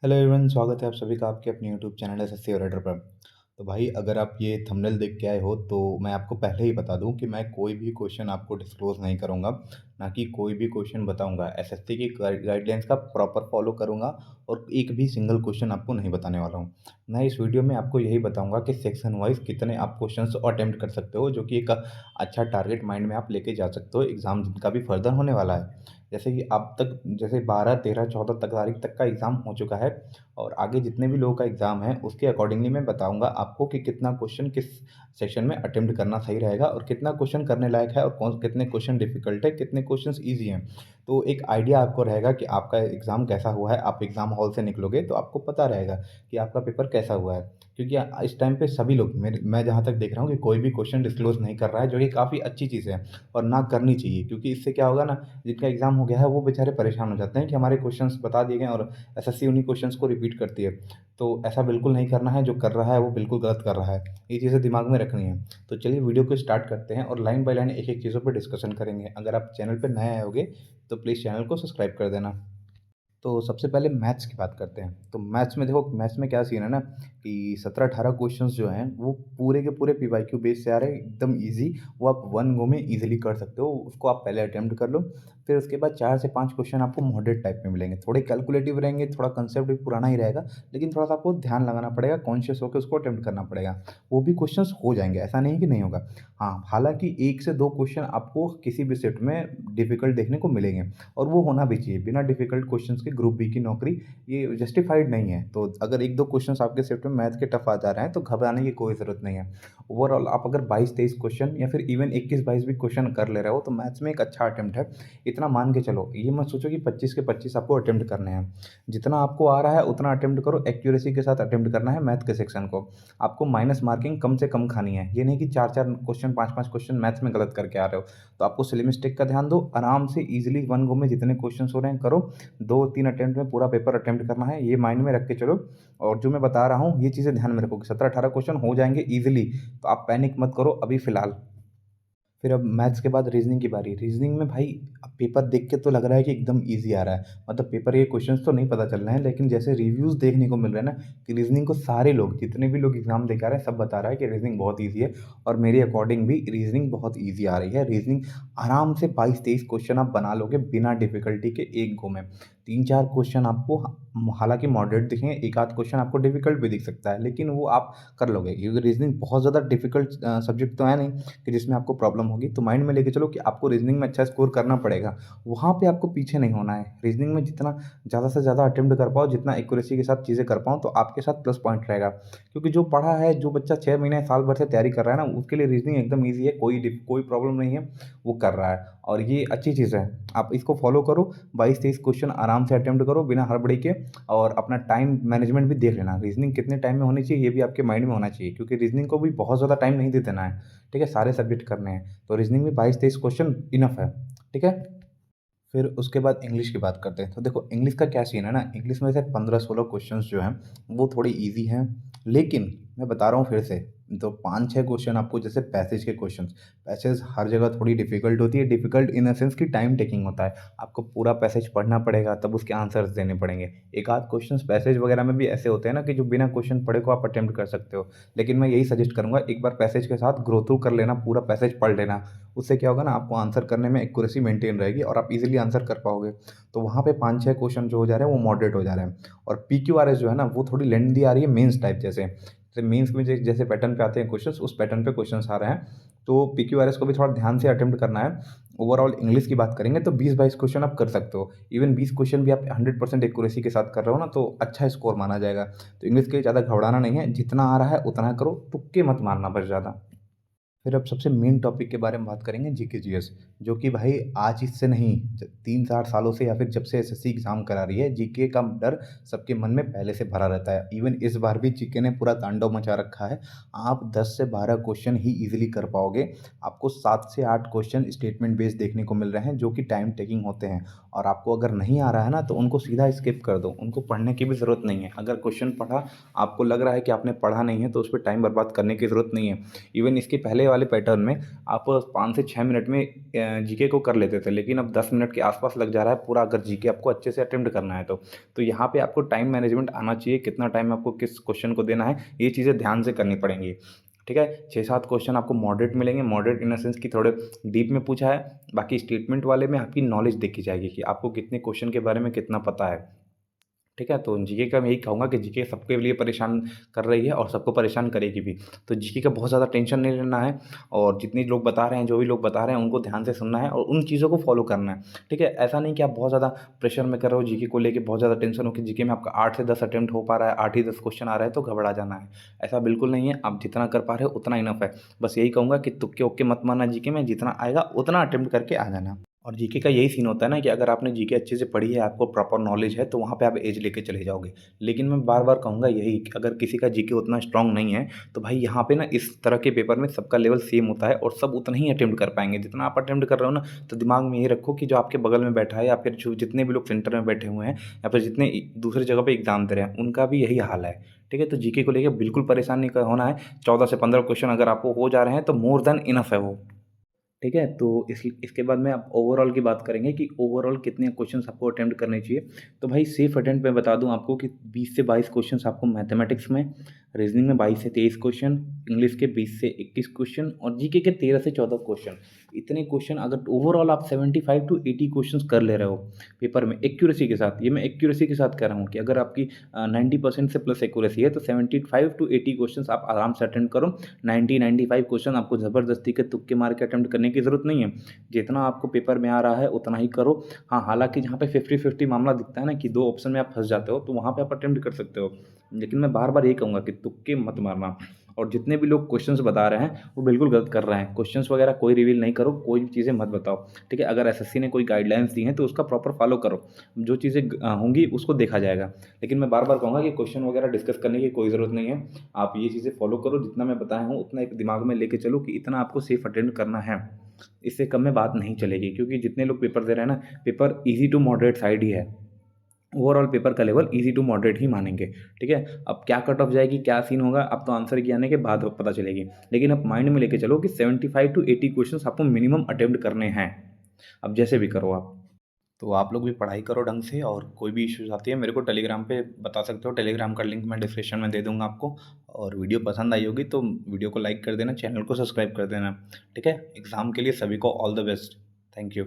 Hello everyone, स्वागत है आप सभी का आपके अपने यूट्यूब चैनल एसएससी ओरेटर पर। तो भाई, अगर आप ये थंबनेल देख के आए हो तो मैं आपको पहले ही बता दूं कि मैं कोई भी क्वेश्चन आपको डिस्क्लोज नहीं करूंगा, ना कि कोई भी क्वेश्चन बताऊंगा। एसएससी की गाइडलाइंस का प्रॉपर फॉलो करूंगा और एक भी सिंगल क्वेश्चन आपको नहीं बताने वाला हूं। मैं इस वीडियो में आपको यही बताऊंगा कि सेक्शन वाइज कितने आप क्वेश्चन अटेम्प्ट कर सकते हो, जो कि एक अच्छा टारगेट माइंड में आप लेके जा सकते हो एग्जाम जिनका भी फर्दर होने वाला है। जैसे कि अब तक जैसे 12, 13, 14 तक तारीख तक का एग्ज़ाम हो चुका है और आगे जितने भी लोगों का एग्ज़ाम है उसके अकॉर्डिंगली मैं बताऊंगा आपको कि कितना क्वेश्चन किस सेशन में अटेम्प्ट करना सही रहेगा और कितना क्वेश्चन करने लायक है और कौन कितने क्वेश्चन डिफिकल्ट है, कितने क्वेश्चन ईजी हैं। तो एक आइडिया आपको रहेगा कि आपका एग्ज़ाम कैसा हुआ है। आप एग्ज़ाम हॉल से निकलोगे तो आपको पता रहेगा कि आपका पेपर कैसा हुआ है, क्योंकि इस टाइम पे सभी लोग मैं जहाँ तक देख रहा हूँ कि कोई भी क्वेश्चन डिस्क्लोज नहीं कर रहा है, जो कि काफ़ी अच्छी चीज़ है और ना करनी चाहिए। क्योंकि इससे क्या होगा ना, जिनका एग्ज़ाम हो गया है वो बेचारे परेशान हो जाते हैं कि हमारे क्वेश्चंस बता दिए गए और एसएससी उन्हीं क्वेश्चंस को रिपीट करती है। तो ऐसा बिल्कुल नहीं करना है, जो कर रहा है वो बिल्कुल गलत कर रहा है। ये चीज़ें दिमाग में रखनी है। तो चलिए वीडियो को स्टार्ट करते हैं और लाइन बाय लाइन एक-एक चीज़ों पे डिस्कशन करेंगे। अगर आप चैनल पे नए आए होगे तो प्लीज़ चैनल को सब्सक्राइब कर देना। तो सबसे पहले मैथ्स की बात करते हैं। तो मैथ्स में देखो, मैथ्स में क्या सीन है ना कि 17-18 क्वेश्चंस जो हैं वो पूरे के पूरे पीवाईक्यू बेस से आ रहे हैं, एकदम ईज़ी। वो आप वन गो में ईज़िली कर सकते हो। उसको आप पहले अटेम्प्ट कर लो, फिर उसके बाद 4 से 5 क्वेश्चन आपको मॉडरेट टाइप में मिलेंगे। थोड़े कैलकुलेटिव रहेंगे, थोड़ा कंसेप्ट भी पुराना ही रहेगा, लेकिन थोड़ा-सा आपको ध्यान लगाना पड़ेगा, कॉन्शियस होके उसको अटेम्प्ट करना पड़ेगा। वो भी क्वेश्चंस हो जाएँगे, ऐसा नहीं कि नहीं होगा। हाँ, हालाँकि 1 से 2 क्वेश्चन आपको किसी भी शिफ्ट में डिफ़िकल्ट देखने को मिलेंगे और वो होना भी चाहिए। बिना डिफ़िकल्ट क्वेश्चंस के ग्रुप बी की नौकरी ये जस्टिफाइड नहीं है। तो अगर 1-2 क्वेश्चंस आपके शिफ्ट में मैथ के टफ आ जा रहे हैं तो घबराने की कोई ज़रूरत नहीं है। ओवरऑल आप अगर 22-23 क्वेश्चन या फिर इवन 21-22 भी क्वेश्चन कर ले रहे हो तो मैथ्स में एक अच्छा अटेम्प्ट है। इतना मान के चलो, ये मत सोचो कि 25 के 25 आपको अटेम्प्ट करने हैं। जितना आपको आ रहा है उतना अटेम्प्ट करो, एक्यूरेसी के साथ अटेम्प्ट करना है मैथ के सेक्शन को। आपको माइनस मार्किंग कम से कम खानी है। ये नहीं कि 4-4 क्वेश्चन, 5-5 क्वेश्चन मैथ्स में गलत करके आ रहे हो। तो आपको सिली मिस्टेक का ध्यान दो, आराम से ईज़िली वन गो में जितने क्वेश्चंस हो रहे हैं करो। 2-3 अटेम्प्ट में पूरा पेपर अटेम्प्ट करना है, ये माइंड में रख के चलो। और जो मैं बता रहा हूँ ये चीज़ें ध्यान में रखो कि 17-18 क्वेश्चन हो जाएँगे ईज़िली, तो आप पैनिक मत करो अभी फ़िलहाल। फिर अब मैथ्स के बाद रीज़निंग की बारी। रीज़निंग में भाई अब पेपर देख के तो लग रहा है कि एकदम ईज़ी आ रहा है। मतलब पेपर के क्वेश्चंस तो नहीं पता चल रहे हैं, लेकिन जैसे रिव्यूज़ देखने को मिल रहे हैं ना कि रीज़निंग को सारे लोग, जितने भी लोग एग्ज़ाम दे के आ रहे हैं, सब बता रहा है कि रीज़निंग बहुत ईज़ी है और मेरे अकॉर्डिंग भी रीज़निंग बहुत ईज़ी आ रही है। रीज़निंग आराम से 22-23 क्वेश्चन आप बना लोगे बिना डिफ़िकल्टी के एक गो में। 3-4 क्वेश्चन आपको हालाँकि मॉडरेट दिखेंगे, एक आध क्वेश्चन आपको डिफ़िकल्ट भी दिख सकता है, लेकिन वो आप कर लोगे क्योंकि रीज़निंग बहुत ज़्यादा डिफ़िकल्ट सब्जेक्ट तो है नहीं कि जिसमें आपको प्रॉब्लम होगी। तो माइंड में लेके चलो कि आपको रीज़निंग में अच्छा स्कोर करना पड़ेगा। वहाँ पे आपको पीछे नहीं होना है। रीज़निंग में जितना ज़्यादा से ज़्यादा अटेम्प्ट कर पाओ, जितना एक्यूरेसी के साथ चीज़ें कर पाओ, तो आपके साथ प्लस पॉइंट रहेगा। क्योंकि जो पढ़ा है, जो बच्चा 6 महीने, साल भर से तैयारी कर रहा है ना, उसके लिए रीज़निंग एकदम ईज़ी है, कोई प्रॉब्लम नहीं है, वो कर रहा है और ये अच्छी चीज़ है। आप इसको फ़ॉलो करो, 22-23 क्वेश्चन आराम से अटेम्प्ट करो बिना हड़बड़ी के और अपना टाइम मैनेजमेंट भी देख लेना। रीज़निंग कितने टाइम में होनी चाहिए, ये भी आपके माइंड में होना चाहिए क्योंकि रीज़निंग को भी बहुत ज़्यादा टाइम नहीं दे देना है। ठीक है? सारे सब्जेक्ट करने हैं। तो रीज़निंग में 22-23 क्वेश्चन इनफ है। ठीक है? फिर उसके बाद इंग्लिश की बात करते हैं। तो देखो इंग्लिश का क्या सीन है ना, इंग्लिश में से 15-16 क्वेश्चंस जो हैं, वो थोड़ी ईज़ी हैं। लेकिन मैं बता रहा हूँ फिर से, तो 5-6 क्वेश्चन आपको, जैसे पैसेज के क्वेश्चंस, पैसेज हर जगह थोड़ी डिफ़िकल्ट होती है। डिफ़िकल्ट इन द सेंस कि टाइम टेकिंग होता है। आपको पूरा पैसेज पढ़ना पड़ेगा, तब उसके आंसर्स देने पड़ेंगे। एक आध क्वेश्चंस पैसेज वगैरह में भी ऐसे होते हैं ना कि जो बिना क्वेश्चन पढ़े को आप अटेम्प्ट कर सकते हो। लेकिन मैं यही सजेस्ट करूँगा, एक बार पैसेज के साथ ग्रो थ्रू कर लेना, पूरा पैसेज पढ़ लेना। उससे क्या होगा ना, आपको आंसर करने में एक्यूरेसी मेंटेन रहेगी और आप इजीली आंसर कर पाओगे। तो वहाँ पे 5-6 क्वेश्चन जो हो जा रहे हैं वो मॉडरेट हो जा रहे हैं और पीक्यूआरएस जो है ना वो थोड़ी लेंथी आ रही है मेंस टाइप जैसे। जैसे मेंस में जैसे पैटर्न पे आते हैं क्वेश्चंस, उस पैटर्न पे क्वेश्चंस आ रहे हैं। तो पीक्यूआरएस को भी थोड़ा ध्यान से अटेम्प्ट करना है। ओवरऑल इंग्लिश की बात करेंगे तो 20-22 क्वेश्चन आप कर सकते हो। इवन 20 क्वेश्चन भी आप 100% एक्यूरेसी के साथ कर रहे हो ना, तो अच्छा स्कोर माना जाएगा। तो इंग्लिश के लिए ज़्यादा घबराना नहीं है, जितना आ रहा है उतना करो, तुक्के मत मारना बस ज़्यादा। फिर अब सबसे मेन टॉपिक के बारे में बात करेंगे, जीके जीएस, जो कि भाई आज ही से नहीं, 3-4 सालों से या फिर जब से एसएससी एग्जाम करा रही है, जीके का डर सबके मन में पहले से भरा रहता है। इवन इस बार भी जीके ने पूरा तांडव मचा रखा है। आप 10 से 12 क्वेश्चन ही इजीली कर पाओगे। आपको 7 से 8 क्वेश्चन स्टेटमेंट बेस्ड देखने को मिल रहे हैं, जो कि टाइम टेकिंग होते हैं। और आपको अगर नहीं आ रहा है ना, तो उनको सीधा स्किप कर दो, उनको पढ़ने की भी ज़रूरत नहीं है। अगर क्वेश्चन पढ़ा, आपको लग रहा है कि आपने पढ़ा नहीं है, तो उस पर टाइम बर्बाद करने की ज़रूरत नहीं है। इवन इसके पहले वाले पैटर्न में आप 5 से 6 मिनट में जीके को कर लेते थे, लेकिन अब 10 मिनट के आसपास लग जा रहा है पूरा, अगर जीके आपको अच्छे से अटेम्प्ट करना है तो यहाँ पे आपको टाइम मैनेजमेंट आना चाहिए, कितना टाइम आपको किस क्वेश्चन को देना है, ये चीज़ें ध्यान से करनी पड़ेंगी। ठीक है, 6-7 क्वेश्चन आपको मॉडरेट मिलेंगे, मॉडरेट इन द सेंस कि थोड़े डीप में पूछा है, बाकी स्टेटमेंट वाले में आपकी नॉलेज देखी जाएगी कि आपको कितने क्वेश्चन के बारे में कितना पता है। ठीक है, तो जीके का मैं यही कहूँगा कि जीके सबके लिए परेशान कर रही है और सबको परेशान करेगी भी। तो जीके का बहुत ज़्यादा टेंशन नहीं लेना है, और जितने लोग बता रहे हैं, जो भी लोग बता रहे हैं, उनको ध्यान से सुनना है और उन चीज़ों को फॉलो करना है। ठीक है, ऐसा नहीं कि आप बहुत ज़्यादा प्रेशर में कर रहे हो जीके को लेके, बहुत ज़्यादा टेंशन हो कि जीके में आपका 8 से 10 अटेम्प्ट हो पा रहा है, 8 ही 10 क्वेश्चन आ रहा है तो घबरा जाना है। ऐसा बिल्कुल नहीं है, आप जितना कर पा रहे हो उतना इनफ है। बस यही कहूँगा कि तुक्के-वुक्के मत मारना जीके में, जितना आएगा उतना अटेम्प्ट करके आ जाना। और जीके का यही सीन होता है ना कि अगर आपने जीके अच्छे से पढ़ी है, आपको प्रॉपर नॉलेज है, तो वहाँ पे आप एज लेके चले जाओगे। लेकिन मैं बार-बार कहूँगा यही कि अगर किसी का जीके उतना स्ट्रॉन्ग नहीं है, तो भाई यहाँ पे ना इस तरह के पेपर में सबका लेवल सेम होता है और सब उतना ही अटेम्प्ट कर पाएँगे। जितना आप अटेम्प्ट कर रहे हो ना, तो दिमाग में ये रखो कि जो आपके बगल में बैठा है या फिर जो जितने भी लोग सेंटर में बैठे हुए हैं या फिर जितने दूसरी जगह पे एग्ज़ाम दे रहे हैं, उनका भी यही हाल है। ठीक है? तो जीके को लेके बिल्कुल परेशान नहीं होना है। 14 से 15 क्वेश्चन अगर आपको हो जा रहे हैं, तो मोर दैन इनफ है वो। ठीक है? तो इसके बाद में आप ओवरऑल की बात करेंगे कि ओवरऑल कितने क्वेश्चन्स आपको अटेम्प्ट करने चाहिए। तो भाई सेफ अटेम्प्ट मैं बता दूँ आपको कि 20 से 22 क्वेश्चन्स आपको मैथमेटिक्स में, रीज़निंग में 22 से 23 क्वेश्चन, इंग्लिश के 20 से 21 क्वेश्चन और जीके के 13 से 14 क्वेश्चन। इतने क्वेश्चन अगर ओवरऑल आप 75 टू 80 क्वेश्चन्स कर ले रहे हो पेपर में एक्यूरेसी के साथ, ये मैं एक्यूरेसी के साथ कह रहा हूँ कि अगर आपकी 90% से प्लस एक्यूरेसी है तो 75 टू 80 क्वेश्चन्स आप आराम से अटेम्प्ट करो। 90-95 क्वेश्चन आपको ज़बरदस्ती के तुक्के मार के अटेम्प्ट करने की ज़रूरत नहीं है। जितना आपको पेपर में आ रहा है उतना ही करो। हाँ, हालाँकि जहाँ पे 50-50 मामला दिखता है ना कि 2 ऑप्शन में आप फँस जाते हो, तो वहाँ पे आप अटेम्प्ट कर सकते हो। लेकिन मैं बार-बार यही कहूँगा कि तुक्के मत मारना, और जितने भी लोग क्वेश्चन्स बता रहे हैं, वो बिल्कुल गलत कर रहे हैं। क्वेश्चन्स वगैरह कोई रिवील नहीं करो, कोई भी चीज़ें मत बताओ। ठीक है? अगर एसएससी ने कोई गाइडलाइंस दी हैं, तो उसका प्रॉपर फ़ॉलो करो। जो चीज़ें होंगी उसको देखा जाएगा। लेकिन मैं बार-बार कहूँगा कि क्वेश्चन वगैरह डिस्कस करने की कोई ज़रूरत नहीं है। आप ये चीज़ें फ़ॉलो करो, जितना मैं बताया हूँ उतना एक दिमाग में लेके चलो कि इतना आपको सेफ अटेम्प्ट करना है। इससे कम में बात नहीं चलेगी, क्योंकि जितने लोग पेपर दे रहे हैं ना, paper easy to moderate side ही है। ओवरऑल पेपर का लेवल ईज़ी टू मॉडरेट ही मानेंगे। ठीक है? अब क्या कट ऑफ जाएगी, क्या सीन होगा, अब तो आंसर की आने के बाद पता चलेगी। लेकिन आप माइंड में लेके चलो कि 75 टू 80 क्वेश्चन्स आपको मिनिमम अटेम्प्ट करने हैं। अब जैसे भी करो आप। तो आप लोग भी पढ़ाई करो ढंग से, और कोई भी इश्यूज़ आती है मेरे को टेलीग्राम पे बता सकते हो। टेलीग्राम का लिंक मैं डिस्क्रिप्शन में दे दूँगा आपको। और वीडियो पसंद आई होगी तो वीडियो को लाइक कर देना, चैनल को सब्सक्राइब कर देना। ठीक है? एग्ज़ाम के लिए सभी को all the best. Thank you.